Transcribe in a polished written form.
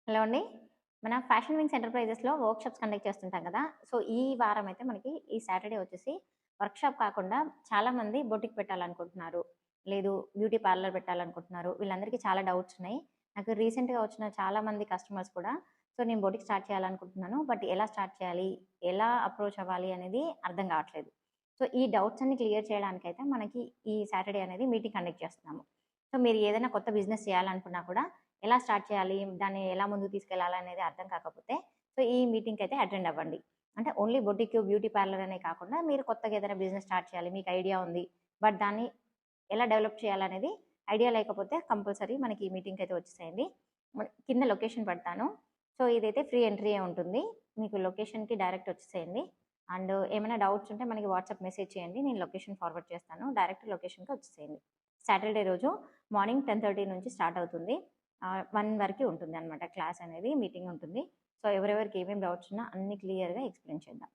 Hello అండి. మన fashion wings ఎంటర్‌ప్రైజెస్‌లో workshops conduct చేస్తుంటాం కదా! సో, ఈ వారం అయితే మనకి ఈ సాటర్‌డే వచ్చేసి వర్క్‌షాప్ కాకుండా చాలామంది బొటిక్ పెట్టాలనుకుంటున్నారు. లేదు బ్యూటీ పార్లర్ పెట్టాలనుకుంటున్నారు. వీళ్ళందరికీ చాలా డౌట్స్ ఉన్నాయి. నాకు రీసెంట్‌గా వచ్చిన చాలామంది కస్టమర్స్ కూడా నేను బొటిక్ స్టార్ట్ చేయాలనుకుంటున్నాను. బట్ ఎలా స్టార్ట్ చేయాలి? ఎలా అప్రోచ్ అవ్వాలి? అనేది అర్థం కావట్లేదు. సో, ఈ డౌట్స్ అన్ని క్లియర్ చేయడానికైతే మనకి ఈ సాటర్‌డే అనేది మీటింగ్ కండక్ట్ చేస్తున్నాము. సో, మీరు ఏదైనా కొత్త బిజినెస్ చేయాలనుకున్నా కూడా ఎలా స్టార్ట్ చేయాలి? దాన్ని ఎలా ముందుకు తీసుకెళ్ళాలనేది అర్థం కాకపోతే, ఈ మీటింగ్‌కైతే అటెండ్ అవ్వండి. అంటే ఓన్లీ బొటిక్, బ్యూటీ పార్లర్ అనే కాకుండా మీరు కొత్తగా ఏదైనా బిజినెస్ స్టార్ట్ చేయాలి. మీకు ఐడియా ఉంది. బట్ దాన్ని ఎలా డెవలప్ చేయాలనేది ఐడియా లేకపోతే కంపల్సరీ మనకి ఈ మీటింగ్‌కైతే వచ్చేసేయండి. కింద లొకేషన్ పెడతాను. సో, ఇదైతే ఫ్రీ ఎంట్రీయే ఉంటుంది. మీకు లొకేషన్‌కి డైరెక్ట్ వచ్చేసేయండి. అండ్ ఏమైనా డౌట్స్ ఉంటే మనకి వాట్సాప్ మెసేజ్ చేయండి. నేను లొకేషన్ ఫార్వర్డ్ చేస్తాను. డైరెక్ట్ లొకేషన్‌కి వచ్చేసేయండి. సాటర్‌డే రోజు మార్నింగ్ 10:30 నుంచి స్టార్ట్ అవుతుంది. 1 వరకి ఉంటుందనమాట క్లాస్ అనేది, మీటింగ్ ఉంటుంది. సో, ఎవరెవరికి ఏమేమి డౌట్స్ ఉన్నా అన్నీ క్లియర్‌గా ఎక్స్‌ప్లెయిన్ చేద్దాం.